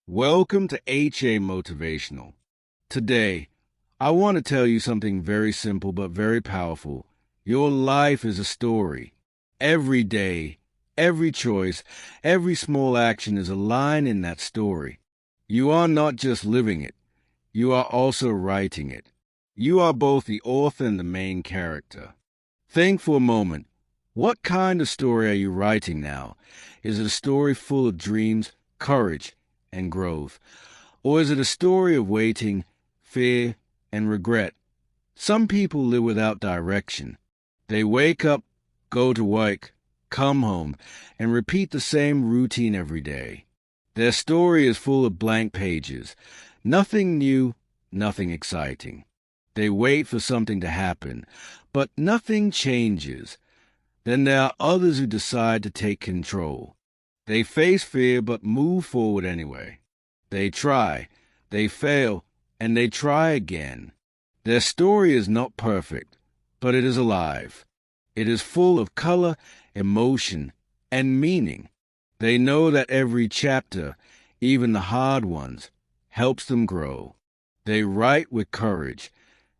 Welcome to HA Motivational. Today, I want to tell you something very simple but very powerful. Your life is a story. Every day, every choice, every small action is a line in that story. You are not just living it, you are also writing it. You are both the author and the main character. Think for a moment. What kind of story are you writing now? Is it a story full of dreams, courage, and growth? Or is it a story of waiting, fear, and regret? Some people live without direction. They wake up, go to work, come home, and repeat the same routine every day. Their story is full of blank pages. Nothing new, nothing exciting. They wait for something to happen, but nothing changes. Then there are others who decide to take control. They face fear but move forward anyway. They try, they fail, and they try again. Their story is not perfect, but it is alive. It is full of color, emotion, and meaning. They know that every chapter, even the hard ones, helps them grow. They write with courage,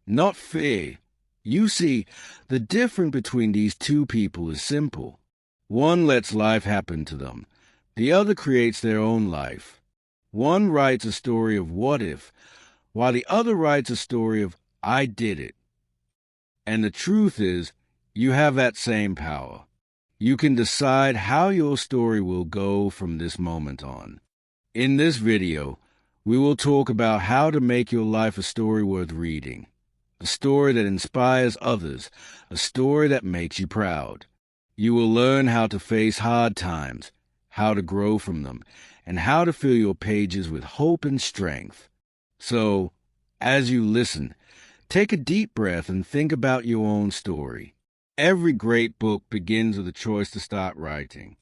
not fear. You see, the difference between these two people is simple. One lets life happen to them. The other creates their own life. One writes a story of what if, while the other writes a story of I did it. And the truth is, you have that same power. You can decide how your story will go from this moment on. In this video, we will talk about how to make your life a story worth reading. A story that inspires others, a story that makes you proud. You will learn how to face hard times, how to grow from them, and how to fill your pages with hope and strength. So, as you listen, take a deep breath and think about your own story. Every great book begins with a choice to start writing.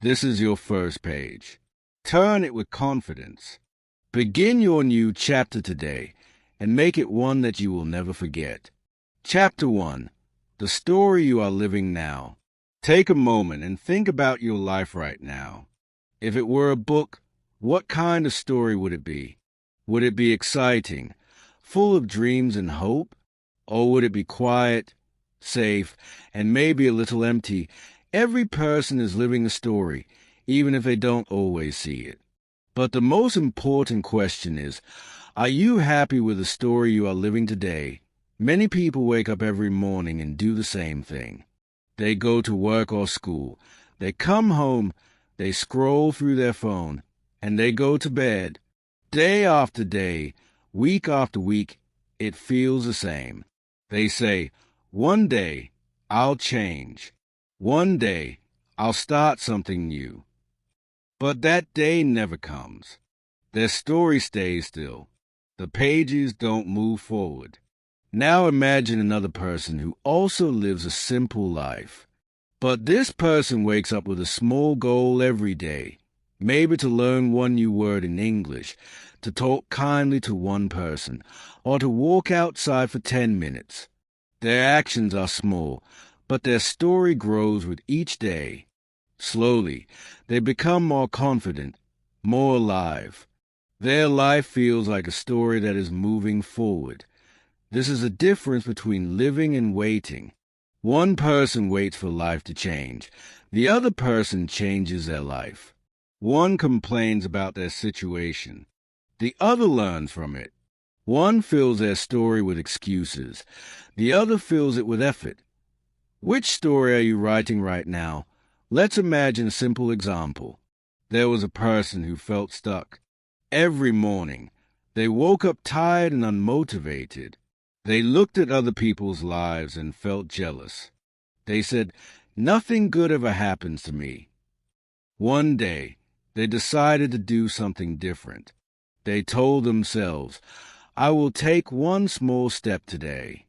This is your first page. Turn it with confidence. Begin your new chapter today and make it one that you will never forget. Chapter 1. The story you are living now. Take a moment and think about your life right now. If it were a book, what kind of story would it be? Would it be exciting, full of dreams and hope? Or would it be quiet, safe, and maybe a little empty? Every person is living a story, even if they don't always see it. But the most important question is, are you happy with the story you are living today? Many people wake up every morning and do the same thing. They go to work or school. They come home, they scroll through their phone, and they go to bed. Day after day, week after week, it feels the same. They say, one day, I'll change. One day, I'll start something new. But that day never comes. Their story stays still. The pages don't move forward. Now imagine another person who also lives a simple life. But this person wakes up with a small goal every day, maybe to learn one new word in English, to talk kindly to one person, or to walk outside for 10 minutes. Their actions are small, but their story grows with each day. Slowly, they become more confident, more alive. Their life feels like a story that is moving forward. This is the difference between living and waiting. One person waits for life to change. The other person changes their life. One complains about their situation. The other learns from it. One fills their story with excuses. The other fills it with effort. Which story are you writing right now? Let's imagine a simple example. There was a person who felt stuck. Every morning, they woke up tired and unmotivated. They looked at other people's lives and felt jealous. They said, nothing good ever happens to me. One day, they decided to do something different. They told themselves, I will take one small step today.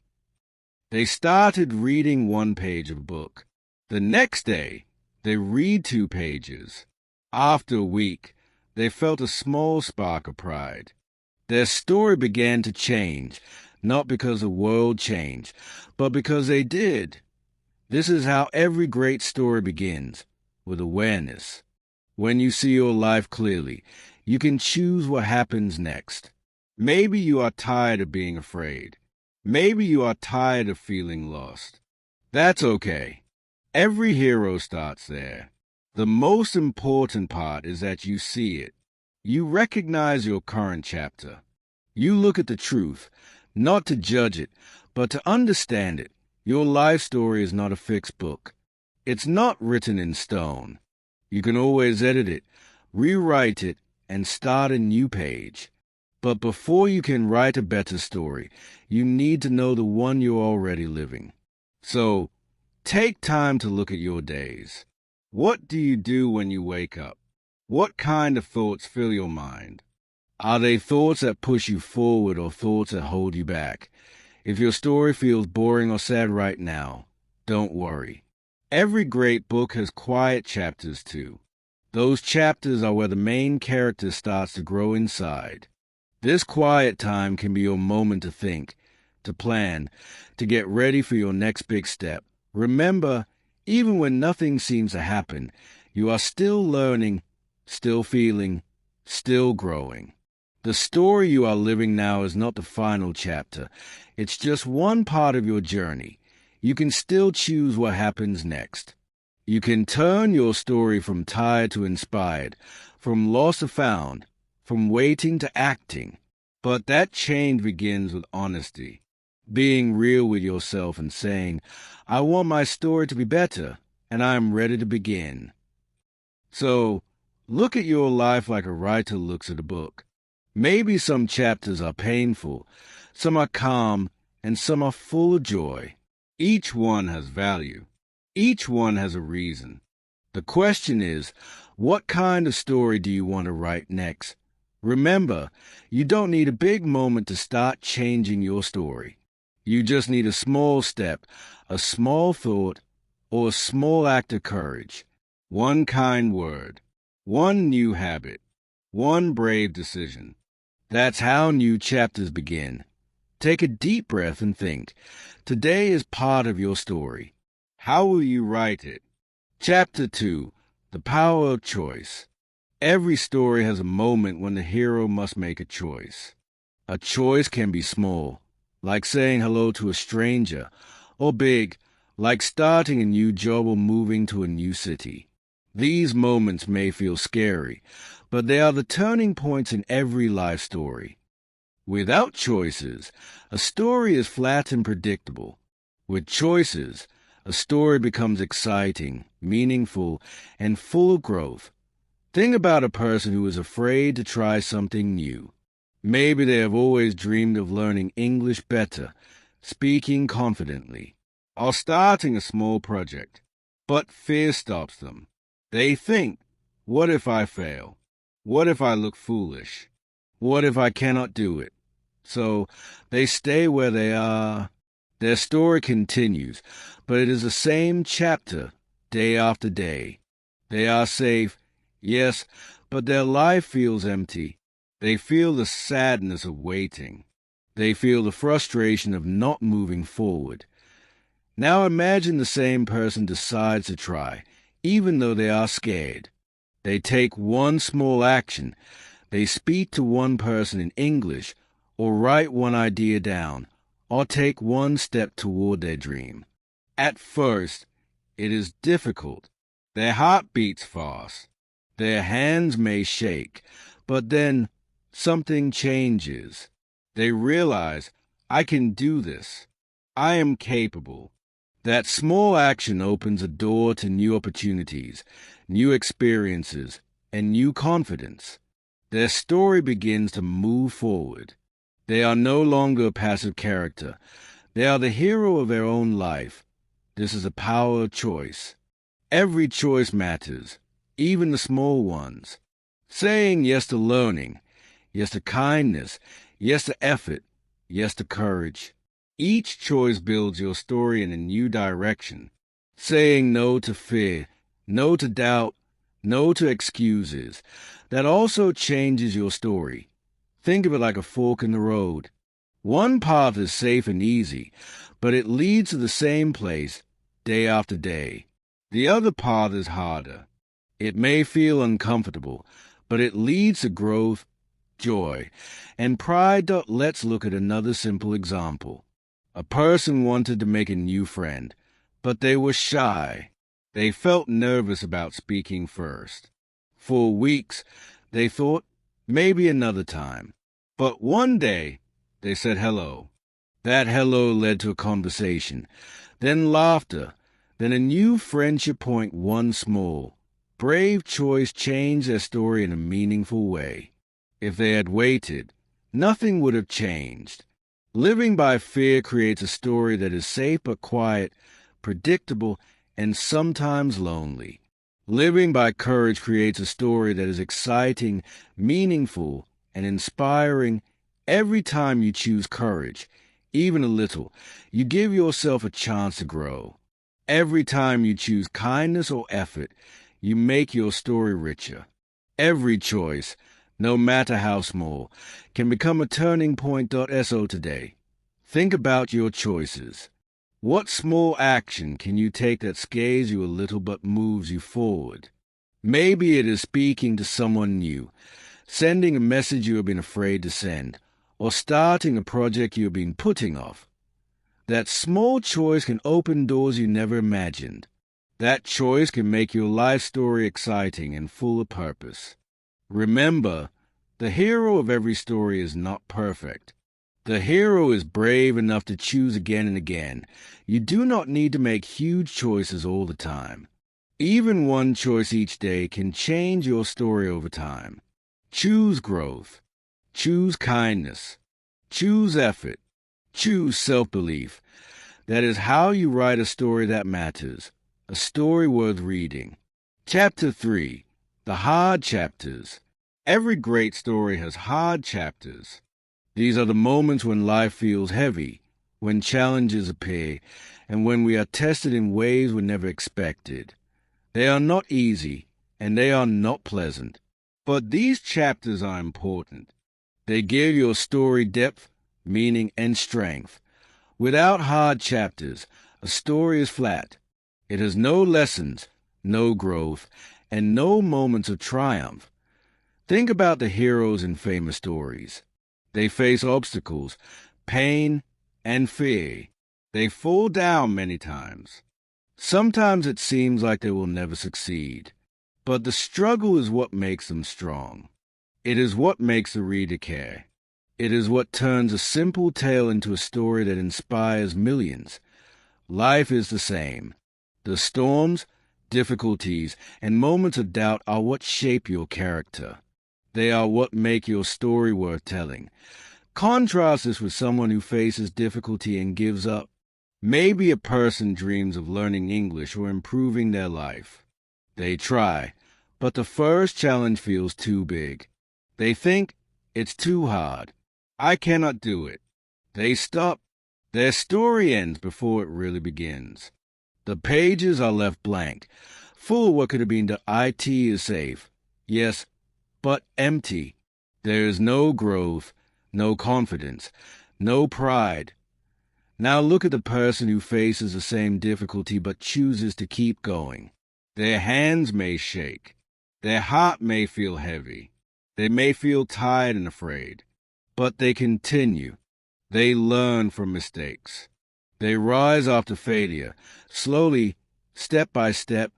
They started reading one page of a book. The next day, they read 2 pages. After a week, they felt a small spark of pride. Their story began to change, not because the world changed, but because they did. This is how every great story begins, with awareness. When you see your life clearly, You can choose what happens next. Maybe you are tired of being afraid. Maybe you are tired of feeling lost. That's okay. Every hero starts there. The most important part is that you see it. You recognize your current chapter. You look at the truth, not to judge it, but to understand it. Your life story is not a fixed book. It's not written in stone. You can always edit it, rewrite it, and start a new page. But before you can write a better story, you need to know the one you're already living. So, take time to look at your days. What do you do when you wake up? What kind of thoughts fill your mind? Are they thoughts that push you forward or thoughts that hold you back? If your story feels boring or sad right now, don't worry. Every great book has quiet chapters too. Those chapters are where the main character starts to grow inside. This quiet time can be your moment to think, to plan, to get ready for your next big step. Remember, even when nothing seems to happen, you are still learning, still feeling, still growing. The story you are living now is not the final chapter. It's just one part of your journey. You can still choose what happens next. You can turn your story from tired to inspired, from lost to found, from waiting to acting. But that change begins with honesty, being real with yourself and saying, I want my story to be better, and I am ready to begin. So, look at your life like a writer looks at a book. Maybe some chapters are painful, some are calm, and some are full of joy. Each one has value. Each one has a reason. The question is, what kind of story do you want to write next? Remember, you don't need a big moment to start changing your story. You just need a small step, a small thought, or a small act of courage. One kind word, one new habit, one brave decision. That's how new chapters begin. Take a deep breath and think. Today is part of your story. How will you write it? Chapter 2, The Power of Choice. Every story has a moment when the hero must make a choice. A choice can be small, like saying hello to a stranger, or big, like starting a new job or moving to a new city. These moments may feel scary, but they are the turning points in every life story. Without choices, a story is flat and predictable. With choices, a story becomes exciting, meaningful, and full of growth. Think about a person who is afraid to try something new. Maybe they have always dreamed of learning English better, speaking confidently, or starting a small project. But fear stops them. They think, what if I fail? What if I look foolish? What if I cannot do it? So they stay where they are. Their story continues, but it is the same chapter, day after day. They are safe, yes, but their life feels empty. They feel the sadness of waiting. They feel the frustration of not moving forward. Now imagine the same person decides to try, even though they are scared. They take one small action. They speak to one person in English, or write one idea down, or take one step toward their dream. At first, it is difficult. Their heart beats fast. Their hands may shake, but then something changes. They realize, I can do this. I am capable. That small action opens a door to new opportunities, new experiences, and new confidence. Their story begins to move forward. They are no longer a passive character. They are the hero of their own life. This is the power of choice. Every choice matters, even the small ones. Saying yes to learning, yes to kindness, yes to effort, yes to courage. Each choice builds your story in a new direction. Saying no to fear, no to doubt, no to excuses. That also changes your story. Think of it like a fork in the road. One path is safe and easy, but it leads to the same place day after day. The other path is harder. It may feel uncomfortable, but it leads to growth, joy, and pride. Let's look at another simple example. A person wanted to make a new friend, but they were shy. They felt nervous about speaking first. For weeks, they thought, maybe another time. But one day, they said hello. That hello led to a conversation, then laughter, then a new friendship. Point one small, brave choice changed their story in a meaningful way. If they had waited, nothing would have changed. Living by fear creates a story that is safe but quiet, predictable, and sometimes lonely. Living by courage creates a story that is exciting, meaningful, and inspiring. Every time you choose courage, even a little, you give yourself a chance to grow. Every time you choose kindness or effort, you make your story richer. Every choice, no matter how small, can become a turning point. So today, think about your choices. What small action can you take that scares you a little but moves you forward? Maybe it is speaking to someone new, sending a message you have been afraid to send, or starting a project you have been putting off. That small choice can open doors you never imagined. That choice can make your life story exciting and full of purpose. Remember, the hero of every story is not perfect. The hero is brave enough to choose again and again. You do not need to make huge choices all the time. Even one choice each day can change your story over time. Choose growth. Choose kindness. Choose effort. Choose self-belief. That is how you write a story that matters, a story worth reading. Chapter 3. The Hard Chapters. Every great story has hard chapters. These are the moments when life feels heavy, when challenges appear, and when we are tested in ways we never expected. They are not easy, and they are not pleasant. But these chapters are important. They give your story depth, meaning, and strength. Without hard chapters, a story is flat. It has no lessons, no growth, and no moments of triumph. Think about the heroes in famous stories. They face obstacles, pain, and fear. They fall down many times. Sometimes it seems like they will never succeed. But the struggle is what makes them strong. It is what makes the reader care. It is what turns a simple tale into a story that inspires millions. Life is the same. The storms, difficulties, and moments of doubt are what shape your character. They are what make your story worth telling. Contrast this with someone who faces difficulty and gives up. Maybe a person dreams of learning English or improving their life. They try, but the first challenge feels too big. They think it's too hard. I cannot do it. They stop. Their story ends before it really begins. The pages are left blank, full of what could have been the IT is safe. Yes, but empty. There is no growth, no confidence, no pride. Now look at the person who faces the same difficulty but chooses to keep going. Their hands may shake. Their heart may feel heavy. They may feel tired and afraid. But they continue. They learn from mistakes. They rise after failure. Slowly, step by step,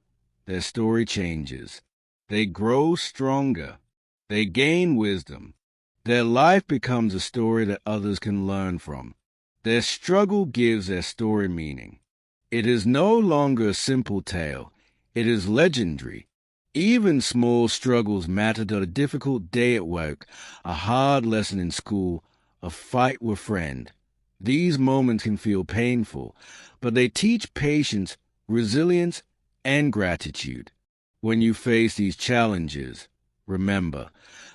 their story changes. They grow stronger. They gain wisdom. Their life becomes a story that others can learn from. Their struggle gives their story meaning. It is no longer a simple tale. It is legendary. Even small struggles matter. To a difficult day at work, a hard lesson in school, a fight with a friend. These moments can feel painful, but they teach patience, resilience, and gratitude. When you face these challenges, remember,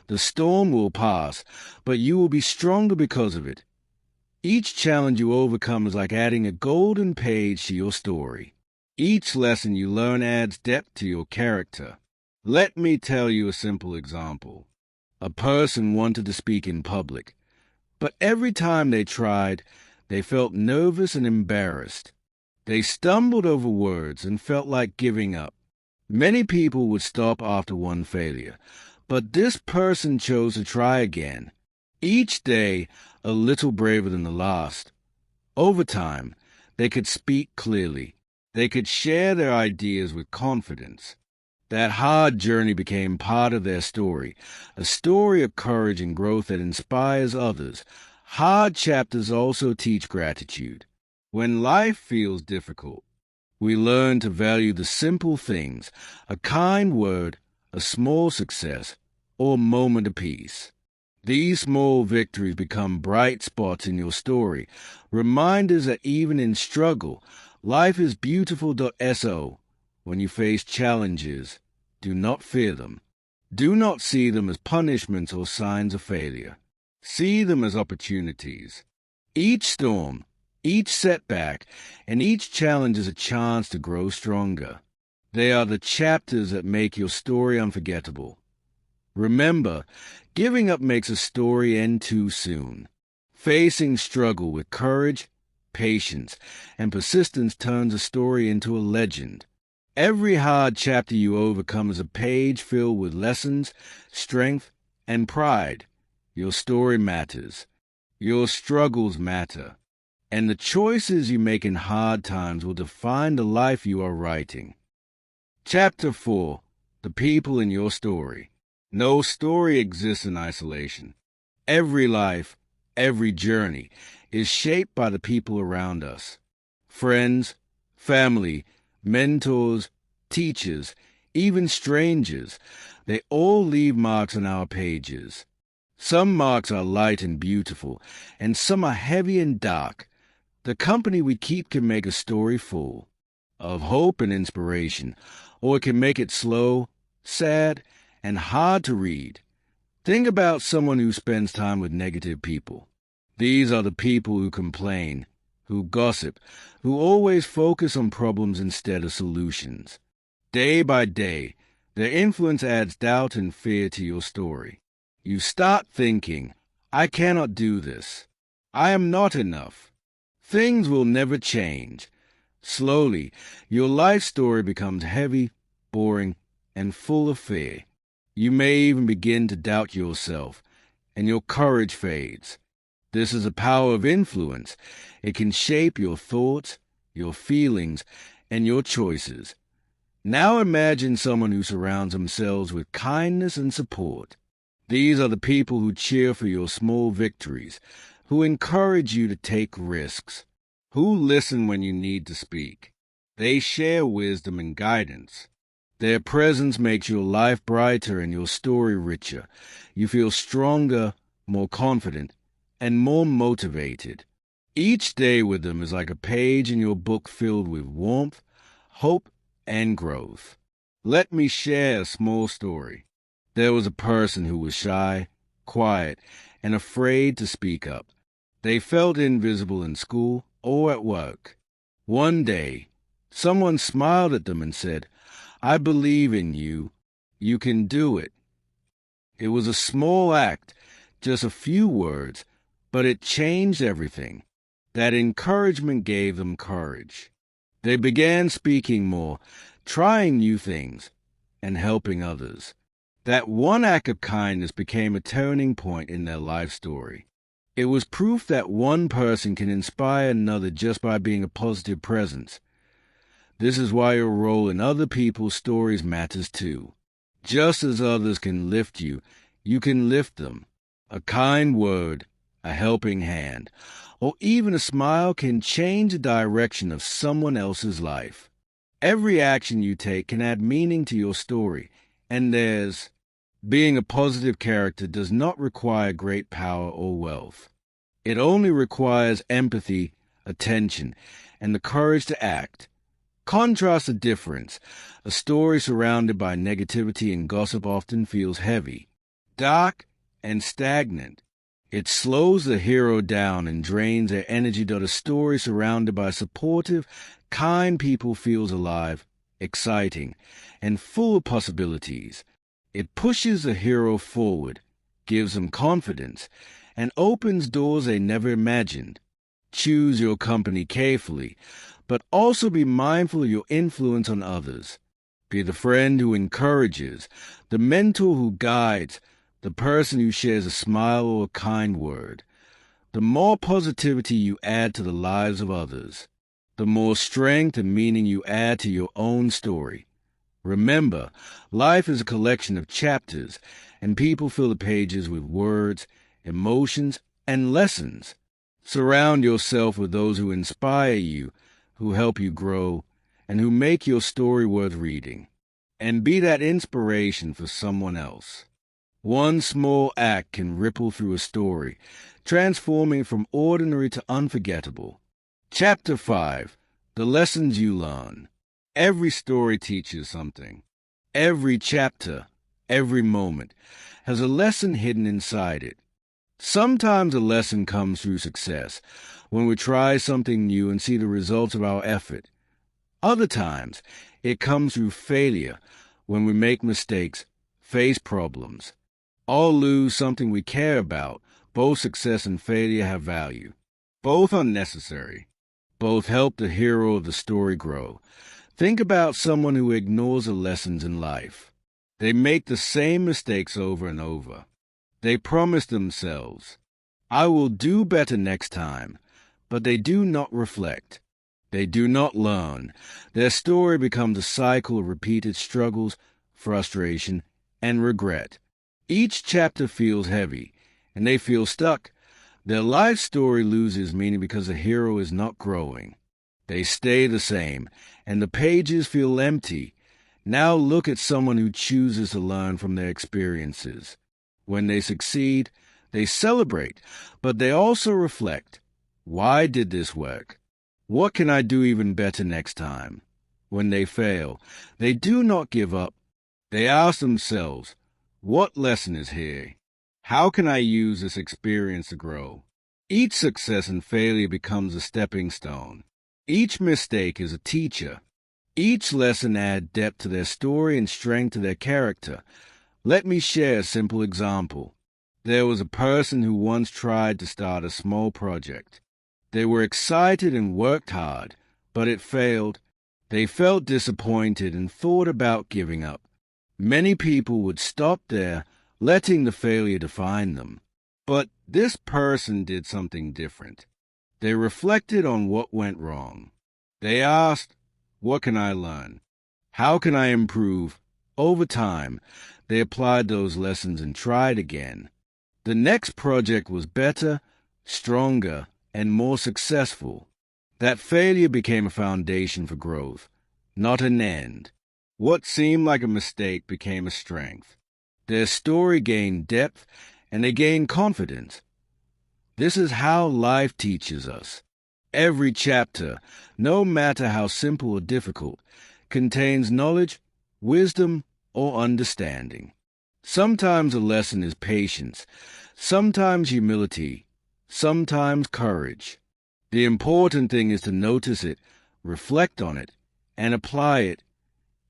the storm will pass, but you will be stronger because of it. Each challenge you overcome is like adding a golden page to your story. Each lesson you learn adds depth to your character. Let me tell you a simple example. A person wanted to speak in public, but every time they tried, they felt nervous and embarrassed. They stumbled over words and felt like giving up. Many people would stop after one failure, But this person chose to try again. Each day, a little braver than the last. Over time, they could speak clearly. They could share their ideas with confidence. That hard journey became part of their story, a story of courage and growth that inspires others. Hard chapters also teach gratitude. When life feels difficult, we learn to value the simple things, a kind word, a small success, or a moment of peace. These small victories become bright spots in your story, reminders that even in struggle, life is beautiful. So, when you face challenges, do not fear them. Do not see them as punishments or signs of failure. See them as opportunities. Each storm, each setback, and each challenge is a chance to grow stronger. They are the chapters that make your story unforgettable. Remember, giving up makes a story end too soon. Facing struggle with courage, patience, and persistence turns a story into a legend. Every hard chapter you overcome is a page filled with lessons, strength, and pride. Your story matters. Your struggles matter. And the choices you make in hard times will define the life you are writing. Chapter 4. The People in Your Story. No story exists in isolation. Every life, every journey, is shaped by the people around us. Friends, family, mentors, teachers, even strangers, they all leave marks on our pages. Some marks are light and beautiful, and some are heavy and dark. The company we keep can make a story full of hope and inspiration, or it can make it slow, sad, and hard to read. Think about someone who spends time with negative people. These are the people who complain, who gossip, who always focus on problems instead of solutions. Day by day, their influence adds doubt and fear to your story. You start thinking, I cannot do this. I am not enough. Things will never change. Slowly, your life story becomes heavy, boring, and full of fear. You may even begin to doubt yourself, and your courage fades. This is the power of influence. It can shape your thoughts, your feelings, and your choices. Now imagine someone who surrounds themselves with kindness and support. These are the people who cheer for your small victories, who encourage you to take risks, who listen when you need to speak. They share wisdom and guidance. Their presence makes your life brighter and your story richer. You feel stronger, more confident, and more motivated. Each day with them is like a page in your book filled with warmth, hope, and growth. Let me share a small story. There was a person who was shy, quiet, and afraid to speak up. They felt invisible in school or at work. One day, someone smiled at them and said, I believe in you. You can do it. It was a small act, just a few words, but it changed everything. That encouragement gave them courage. They began speaking more, trying new things, and helping others. That one act of kindness became a turning point in their life story. It was proof that one person can inspire another just by being a positive presence. This is why your role in other people's stories matters too. Just as others can lift you, you can lift them. A kind word, a helping hand, or even a smile can change the direction of someone else's life. Every action you take can add meaning to your story, and being a positive character does not require great power or wealth. It only requires empathy, attention, and the courage to act. Contrast the difference. A story surrounded by negativity and gossip often feels heavy, dark, and stagnant. It slows the hero down and drains their energy. A story surrounded by supportive, kind people feels alive, exciting, and full of possibilities. It pushes the hero forward, gives them confidence, and opens doors they never imagined. Choose your company carefully, but also be mindful of your influence on others. Be the friend who encourages, the mentor who guides, the person who shares a smile or a kind word. The more positivity you add to the lives of others, the more strength and meaning you add to your own story. Remember, life is a collection of chapters, and people fill the pages with words, emotions, and lessons. Surround yourself with those who inspire you, who help you grow, and who make your story worth reading. And be that inspiration for someone else. One small act can ripple through a story, transforming it from ordinary to unforgettable. Chapter 5. The Lessons You Learn. Every story teaches something. Every chapter, every moment, has a lesson hidden inside it. Sometimes a lesson comes through success, when we try something new and see the results of our effort. Other times, it comes through failure, when we make mistakes, face problems, or lose something we care about. Both success and failure have value. Both are necessary. Both help the hero of the story grow. Think about someone who ignores the lessons in life. They make the same mistakes over and over. They promise themselves, "I will do better next time," but they do not reflect. They do not learn. Their story becomes a cycle of repeated struggles, frustration, and regret. Each chapter feels heavy, and they feel stuck. Their life story loses meaning because the hero is not growing. They stay the same, and the pages feel empty. Now look at someone who chooses to learn from their experiences. When they succeed, they celebrate, but they also reflect. Why did this work? What can I do even better next time? When they fail, they do not give up. They ask themselves, what lesson is here? How can I use this experience to grow? Each success and failure becomes a stepping stone. Each mistake is a teacher. Each lesson adds depth to their story and strength to their character. Let me share a simple example. There was a person who once tried to start a small project. They were excited and worked hard, but it failed. They felt disappointed and thought about giving up. Many people would stop there, letting the failure define them. But this person did something different. They reflected on what went wrong. They asked, what can I learn? How can I improve? Over time, they applied those lessons and tried again. The next project was better, stronger, and more successful. That failure became a foundation for growth, not an end. What seemed like a mistake became a strength. Their story gained depth, and they gained confidence. This is how life teaches us. Every chapter, no matter how simple or difficult, contains knowledge, wisdom, or understanding. Sometimes a lesson is patience, sometimes humility, sometimes courage. The important thing is to notice it, reflect on it, and apply it.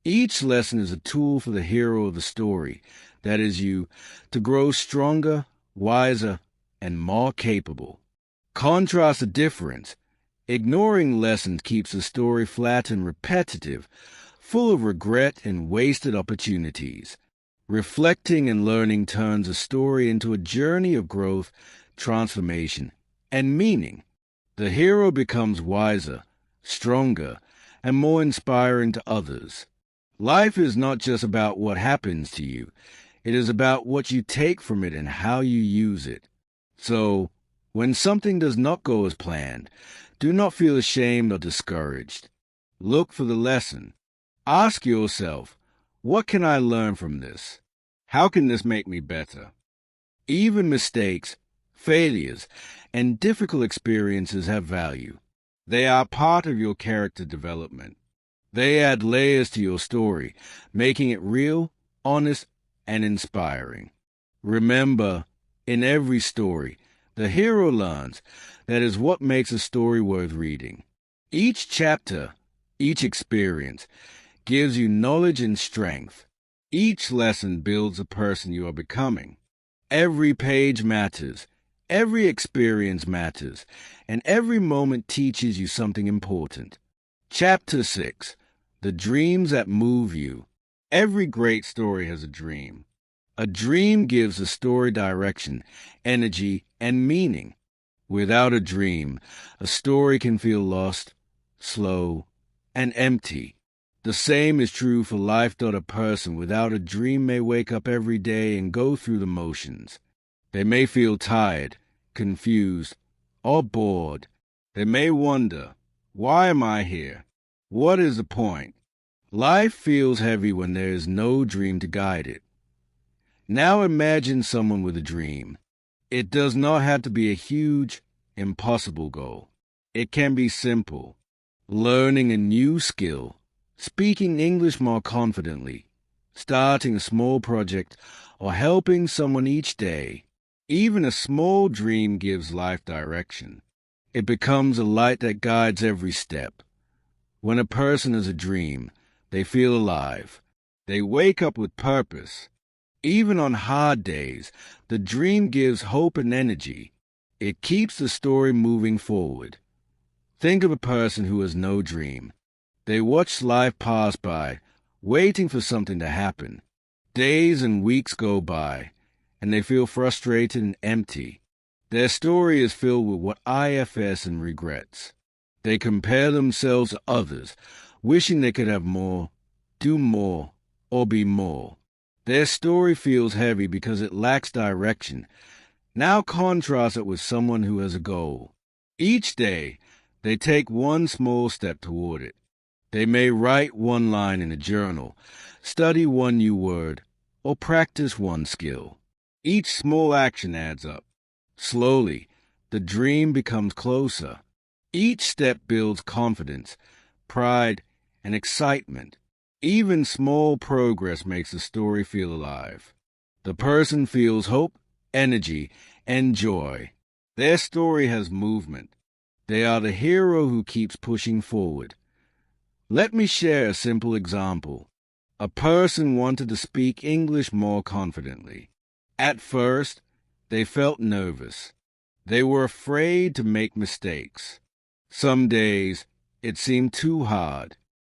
Each lesson is a tool for the hero of the story, that is you, to grow stronger, wiser, and more capable. Contrast the difference. Ignoring lessons keeps the story flat and repetitive, full of regret and wasted opportunities. Reflecting and learning turns a story into a journey of growth, transformation, and meaning. The hero becomes wiser, stronger, and more inspiring to others. Life is not just about what happens to you. It is about what you take from it and how you use it. So, when something does not go as planned, do not feel ashamed or discouraged. Look for the lesson. Ask yourself, what can I learn from this? How can this make me better? Even mistakes, failures, and difficult experiences have value. They are part of your character development. They add layers to your story, making it real, honest, and inspiring. Remember, in every story, the hero learns. That is what makes a story worth reading. Each chapter, each experience, gives you knowledge and strength. Each lesson builds the person you are becoming. Every page matters. Every experience matters. And every moment teaches you something important. Chapter 6. The Dreams That Move You. Every great story has a dream. A dream gives a story direction, energy, and meaning. Without a dream, a story can feel lost, slow, and empty. The same is true for life. A person without a dream may wake up every day and go through the motions. They may feel tired, confused, or bored. They may wonder, why am I here? What is the point? Life feels heavy when there is no dream to guide it. Now imagine someone with a dream. It does not have to be a huge, impossible goal. It can be simple. Learning a new skill, speaking English more confidently, starting a small project, or helping someone each day. Even a small dream gives life direction. It becomes a light that guides every step. When a person has a dream, they feel alive. They wake up with purpose. Even on hard days, the dream gives hope and energy. It keeps the story moving forward. Think of a person who has no dream. They watch life pass by, waiting for something to happen. Days and weeks go by, and they feel frustrated and empty. Their story is filled with what ifs and regrets. They compare themselves to others, wishing they could have more, do more, or be more. Their story feels heavy because it lacks direction. Now contrast it with someone who has a goal. Each day, they take one small step toward it. They may write one line in a journal, study one new word, or practice one skill. Each small action adds up. Slowly, the dream becomes closer. Each step builds confidence, pride, and excitement. Even small progress makes the story feel alive. The person feels hope, energy, and joy. Their story has movement. They are the hero who keeps pushing forward. Let me share a simple example. A person wanted to speak English more confidently. At first, they felt nervous. They were afraid to make mistakes. Some days, it seemed too hard.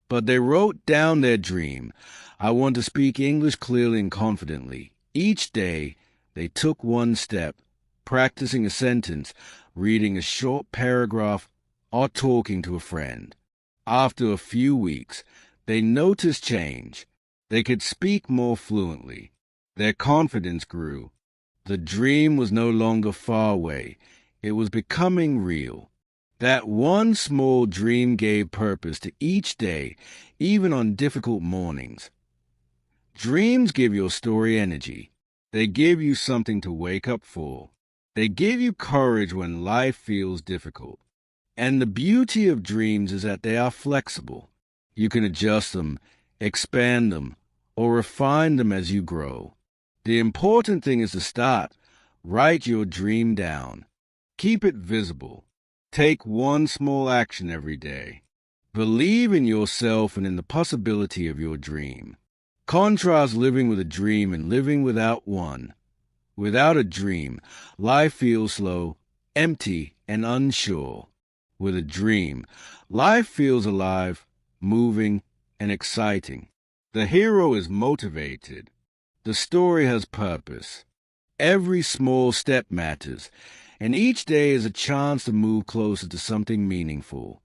But they wrote down their dream. I want to speak English clearly and confidently. Each day, they took one step, practicing a sentence, reading a short paragraph, or talking to a friend. After a few weeks, they noticed change. They could speak more fluently. Their confidence grew. The dream was no longer far away. It was becoming real. That one small dream gave purpose to each day, even on difficult mornings. Dreams give your story energy. They give you something to wake up for. They give you courage when life feels difficult. And the beauty of dreams is that they are flexible. You can adjust them, expand them, or refine them as you grow. The important thing is to start. Write your dream down. Keep it visible. Take one small action every day. Believe in yourself and in the possibility of your dream. Contrast living with a dream and living without one. Without a dream, life feels slow, empty, and unsure. With a dream, life feels alive, moving, and exciting. The hero is motivated. The story has purpose. Every small step matters, and each day is a chance to move closer to something meaningful.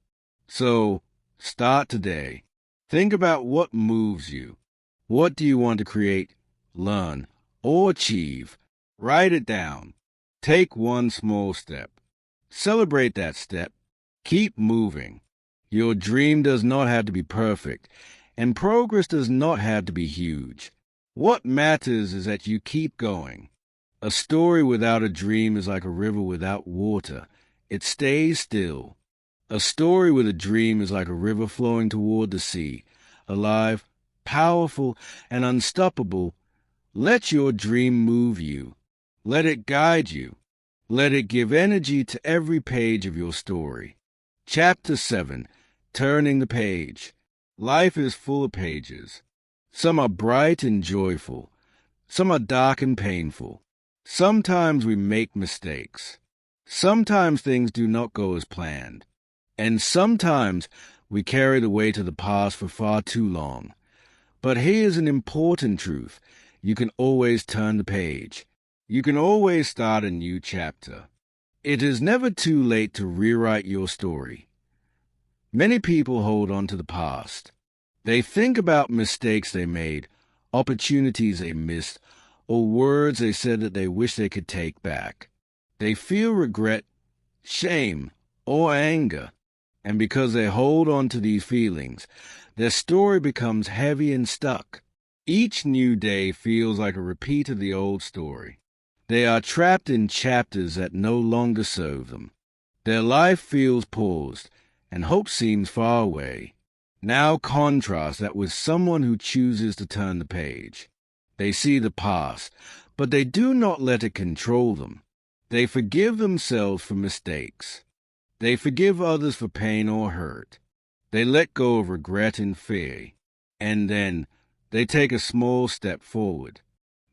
So, start today. Think about what moves you. What do you want to create, learn, or achieve? Write it down. Take one small step. Celebrate that step. Keep moving. Your dream does not have to be perfect, and progress does not have to be huge. What matters is that you keep going. A story without a dream is like a river without water. It stays still. A story with a dream is like a river flowing toward the sea, alive, powerful, and unstoppable. Let your dream move you. Let it guide you. Let it give energy to every page of your story. Chapter 7, Turning the Page. Life is full of pages. Some are bright and joyful. Some are dark and painful. Sometimes we make mistakes. Sometimes things do not go as planned. And sometimes we carry the weight of the past for far too long. But here's an important truth. You can always turn the page. You can always start a new chapter. It is never too late to rewrite your story. Many people hold on to the past. They think about mistakes they made, opportunities they missed, or words they said that they wish they could take back. They feel regret, shame, or anger, and because they hold on to these feelings, their story becomes heavy and stuck. Each new day feels like a repeat of the old story. They are trapped in chapters that no longer serve them. Their life feels paused, and hope seems far away. Now contrast that with someone who chooses to turn the page. They see the past, but they do not let it control them. They forgive themselves for mistakes. They forgive others for pain or hurt. They let go of regret and fear. And then they take a small step forward.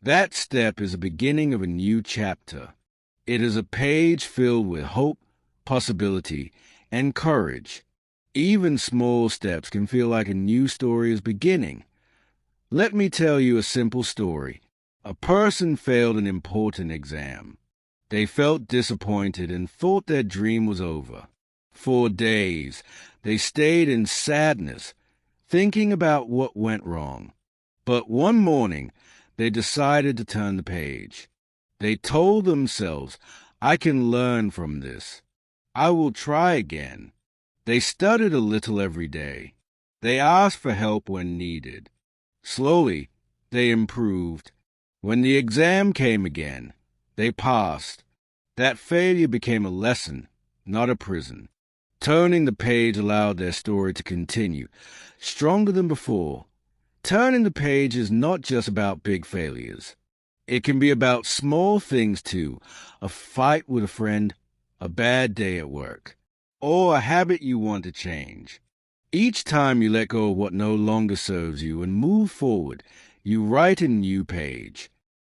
That step is the beginning of a new chapter. It is a page filled with hope, possibility, and courage. Even small steps can feel like a new story is beginning. Let me tell you a simple story. A person failed an important exam. They felt disappointed and thought their dream was over. For days, they stayed in sadness, thinking about what went wrong. But one morning, they decided to turn the page. They told themselves, I can learn from this. I will try again. They studied a little every day. They asked for help when needed. Slowly, they improved. When the exam came again, they passed. That failure became a lesson, not a prison. Turning the page allowed their story to continue, stronger than before. Turning the page is not just about big failures. It can be about small things too, a fight with a friend, a bad day at work, or a habit you want to change. Each time you let go of what no longer serves you and move forward, you write a new page.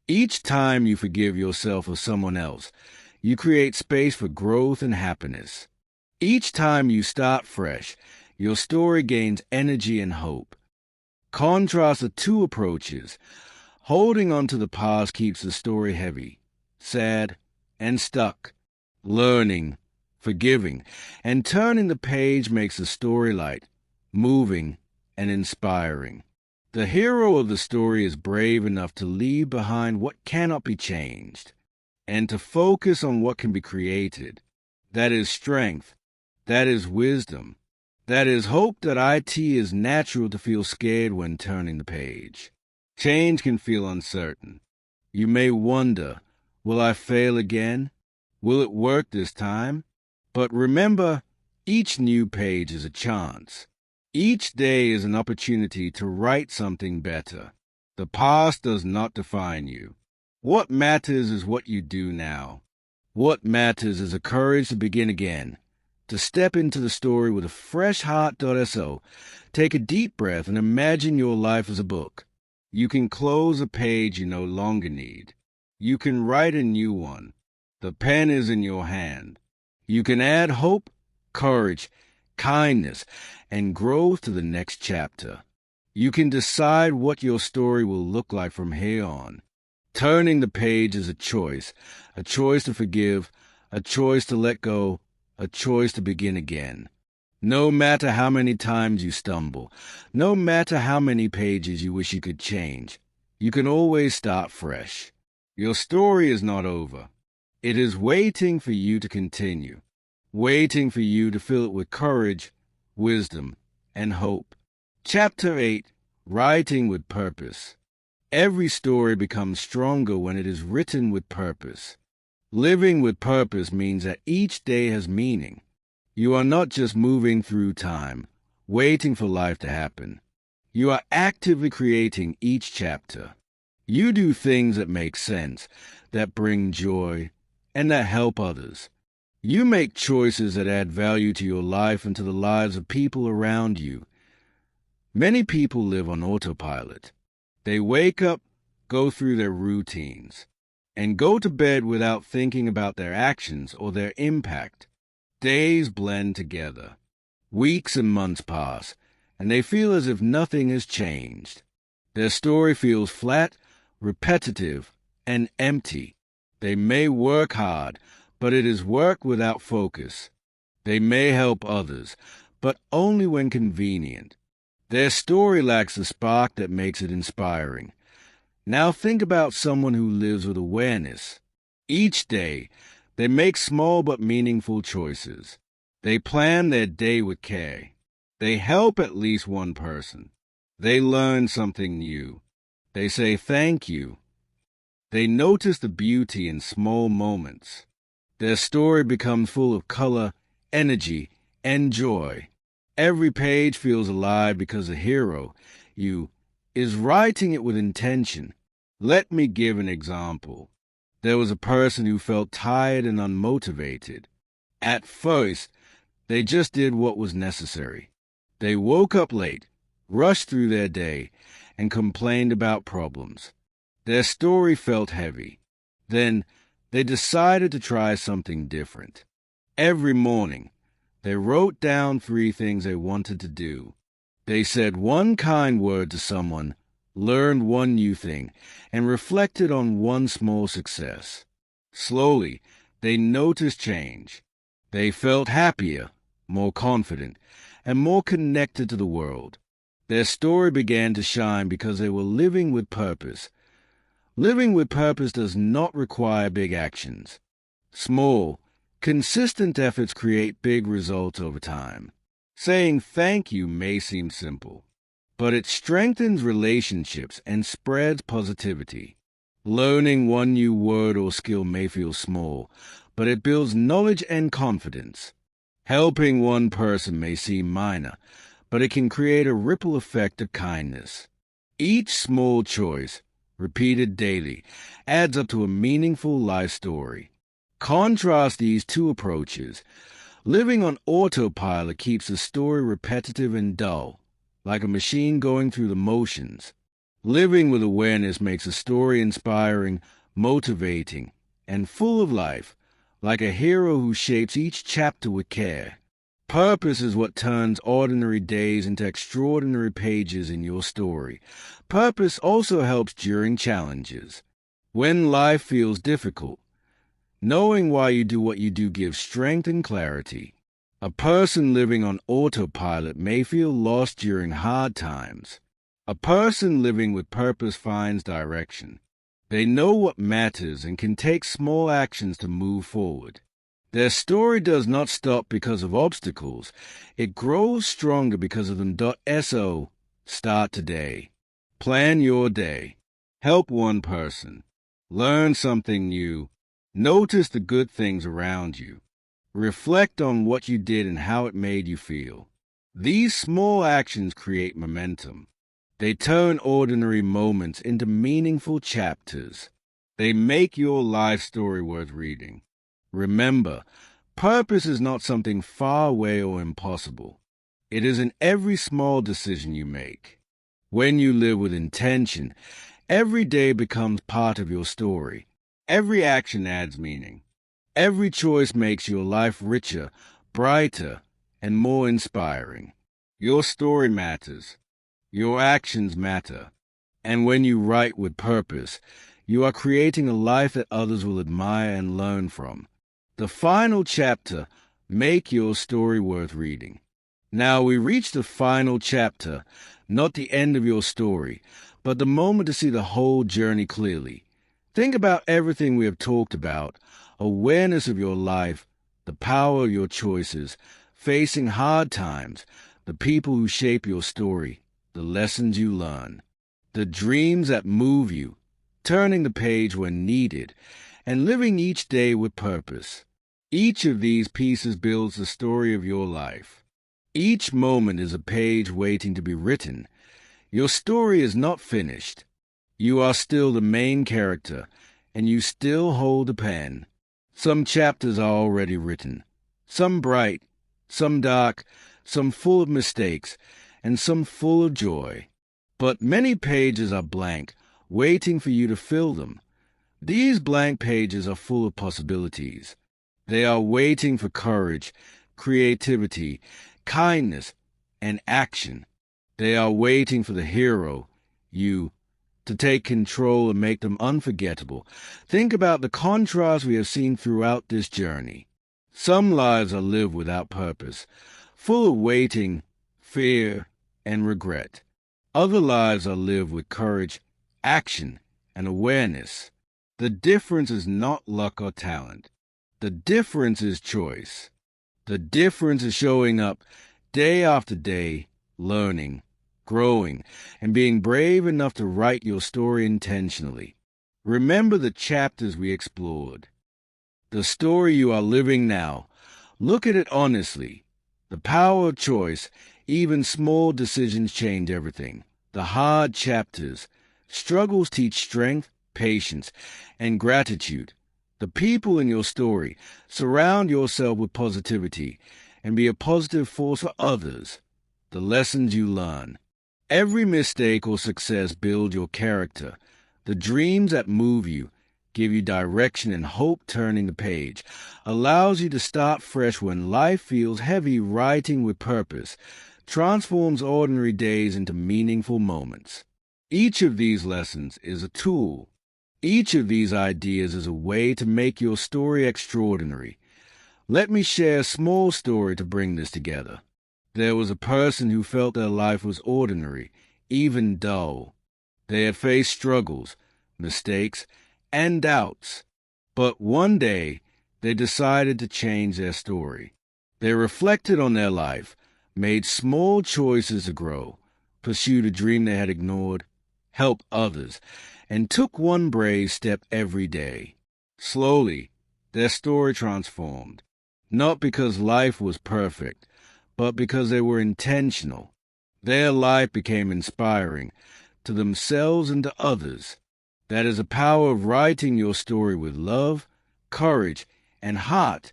Each time you forgive yourself or someone else, you create space for growth and happiness. Each time you start fresh, your story gains energy and hope. Contrast the two approaches. Holding on to the past keeps the story heavy, sad, and stuck. Learning, forgiving, and turning the page makes the story light, moving, and inspiring. The hero of the story is brave enough to leave behind what cannot be changed, and to focus on what can be created. That is strength. That is wisdom. That is hope. That it is natural to feel scared when turning the page. Change can feel uncertain. You may wonder, will I fail again? Will it work this time? But remember, each new page is a chance. Each day is an opportunity to write something better. The past does not define you. What matters is what you do now. What matters is the courage to begin again, to step into the story with a fresh heart.so. Take a deep breath and imagine your life as a book. You can close a page you no longer need. You can write a new one. The pen is in your hand. You can add hope, courage, kindness, and growth to the next chapter. You can decide what your story will look like from here on. Turning the page is a choice to forgive, a choice to let go, a choice to begin again. No matter how many times you stumble, no matter how many pages you wish you could change, you can always start fresh. Your story is not over. It is waiting for you to continue, waiting for you to fill it with courage, wisdom, and hope. Chapter 8, Writing with Purpose. Every story becomes stronger when it is written with purpose. Living with purpose means that each day has meaning. You are not just moving through time, waiting for life to happen. You are actively creating each chapter. You do things that make sense, that bring joy, and that help others. You make choices that add value to your life and to the lives of people around you. Many people live on autopilot. They wake up, go through their routines, and go to bed without thinking about their actions or their impact. Days blend together. Weeks and months pass, and they feel as if nothing has changed. Their story feels flat, repetitive, and empty. They may work hard, but it is work without focus. They may help others, but only when convenient. Their story lacks the spark that makes it inspiring. Now think about someone who lives with awareness. Each day, they make small but meaningful choices. They plan their day with care. They help at least one person. They learn something new. They say thank you. They notice the beauty in small moments. Their story becomes full of color, energy, and joy. Every page feels alive because the hero, you, is writing it with intention. Let me give an example. There was a person who felt tired and unmotivated. At first, they just did what was necessary. They woke up late, rushed through their day, and complained about problems. Their story felt heavy. Then, they decided to try something different. Every morning, they wrote down 3 things they wanted to do. They said one kind word to someone, learned one new thing, and reflected on one small success. Slowly, they noticed change. They felt happier, more confident, and more connected to the world. Their story began to shine because they were living with purpose. Living with purpose does not require big actions. Small, consistent efforts create big results over time. Saying thank you may seem simple, but it strengthens relationships and spreads positivity. Learning one new word or skill may feel small, but it builds knowledge and confidence. Helping one person may seem minor, but it can create a ripple effect of kindness. Each small choice, repeated daily, adds up to a meaningful life story. Contrast these 2 approaches. Living on autopilot keeps the story repetitive and dull, like a machine going through the motions. Living with awareness makes a story inspiring, motivating, and full of life, like a hero who shapes each chapter with care. Purpose is what turns ordinary days into extraordinary pages in your story. Purpose also helps during challenges. When life feels difficult, knowing why you do what you do gives strength and clarity. A person living on autopilot may feel lost during hard times. A person living with purpose finds direction. They know what matters and can take small actions to move forward. Their story does not stop because of obstacles. It grows stronger because of them. So, start today. Plan your day. Help one person. Learn something new. Notice the good things around you. Reflect on what you did and how it made you feel. These small actions create momentum. They turn ordinary moments into meaningful chapters. They make your life story worth reading. Remember, purpose is not something far away or impossible. It is in every small decision you make. When you live with intention, every day becomes part of your story. Every action adds meaning. Every choice makes your life richer, brighter, and more inspiring. Your story matters. Your actions matter. And when you write with purpose, you are creating a life that others will admire and learn from. The final chapter, make your story worth reading. Now we reach the final chapter, not the end of your story, but the moment to see the whole journey clearly. Think about everything we have talked about, awareness of your life, the power of your choices, facing hard times, the people who shape your story, the lessons you learn, the dreams that move you, turning the page when needed, and living each day with purpose. Each of these pieces builds the story of your life. Each moment is a page waiting to be written. Your story is not finished. You are still the main character, and you still hold the pen. Some chapters are already written, some bright, some dark, some full of mistakes, and some full of joy. But many pages are blank, waiting for you to fill them. These blank pages are full of possibilities. They are waiting for courage, creativity, kindness, and action. They are waiting for the hero, you, to take control and make them unforgettable. Think about the contrast we have seen throughout this journey. Some lives are lived without purpose, full of waiting, fear, and regret. Other lives are lived with courage, action, and awareness. The difference is not luck or talent. The difference is choice. The difference is showing up day after day, learning, growing, and being brave enough to write your story intentionally. Remember the chapters we explored. The story you are living now. Look at it honestly. The power of choice, even small decisions change everything. The hard chapters. Struggles teach strength, patience, and gratitude. The people in your story. Surround yourself with positivity and be a positive force for others. The lessons you learn. Every mistake or success builds your character. The dreams that move you, give you direction and hope. Turning the page allows you to start fresh when life feels heavy. Writing with purpose transforms ordinary days into meaningful moments. Each of these lessons is a tool. Each of these ideas is a way to make your story extraordinary. Let me share a small story to bring this together. There was a person who felt their life was ordinary, even dull. They had faced struggles, mistakes, and doubts. But one day, they decided to change their story. They reflected on their life, made small choices to grow, pursued a dream they had ignored, helped others, and took one brave step every day. Slowly, their story transformed, not because life was perfect, but because they were intentional. Their life became inspiring to themselves and to others. That is the power of writing your story with love, courage, and heart.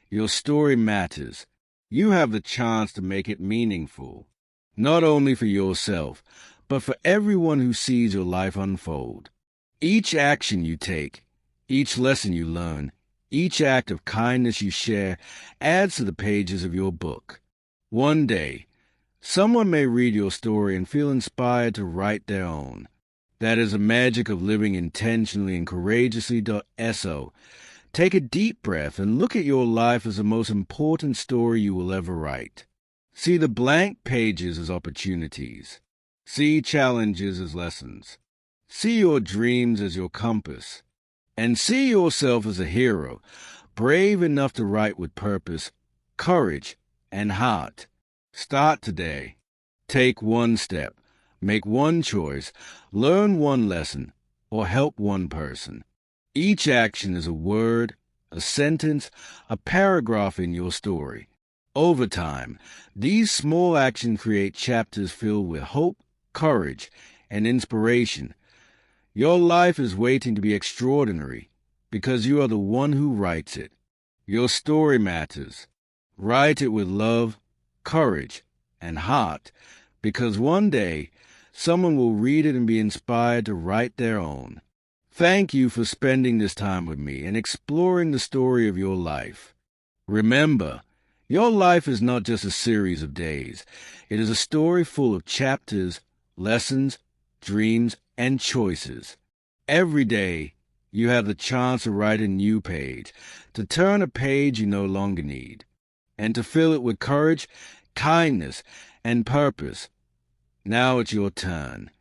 Your story matters. You have the chance to make it meaningful, not only for yourself, but for everyone who sees your life unfold. Each action you take, each lesson you learn, each act of kindness you share adds to the pages of your book. One day, someone may read your story and feel inspired to write their own. That is the magic of living intentionally and courageously. So, take a deep breath and look at your life as the most important story you will ever write. See the blank pages as opportunities. See challenges as lessons. See your dreams as your compass. And see yourself as a hero, brave enough to write with purpose, courage, and heart. Start today. Take one step. Make one choice. Learn one lesson. Or help one person. Each action is a word, a sentence, a paragraph in your story. Over time, these small actions create chapters filled with hope, courage, and inspiration. Your life is waiting to be extraordinary because you are the one who writes it. Your story matters. Write it with love, courage, and heart, because one day someone will read it and be inspired to write their own. Thank you for spending this time with me and exploring the story of your life. Remember, your life is not just a series of days. It is a story full of chapters, lessons, dreams, and choices. Every day, you have the chance to write a new page, to turn a page you no longer need, and to fill it with courage, kindness, and purpose. Now it's your turn.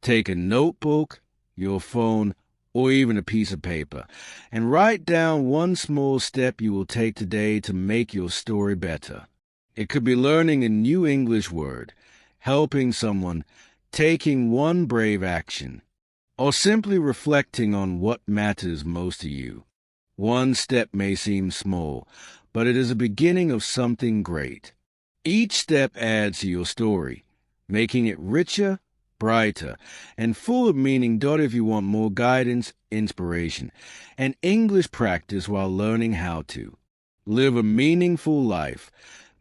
Take a notebook, your phone, or even a piece of paper, and write down one small step you will take today to make your story better. It could be learning a new English word, helping someone, taking one brave action, or simply reflecting on what matters most to you. One step may seem small, but it is the beginning of something great. Each step adds to your story, making it richer, brighter, and full of meaning. If you want more guidance, inspiration, and English practice while learning how to live a meaningful life,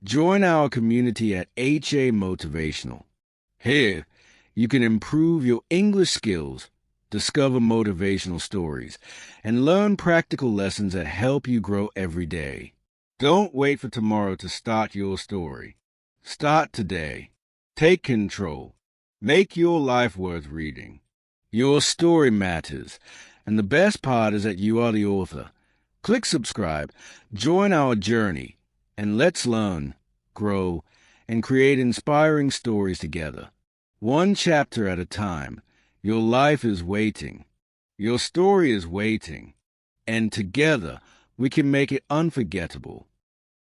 join our community at HA Motivational. Here, you can improve your English skills, discover motivational stories, and learn practical lessons that help you grow every day. Don't wait for tomorrow to start your story. Start today. Take control. Make your life worth reading. Your story matters, and the best part is that you are the author. Click subscribe, join our journey, and let's learn, grow, and create inspiring stories together. One chapter at a time. Your life is waiting. Your story is waiting. And together, we can make it unforgettable.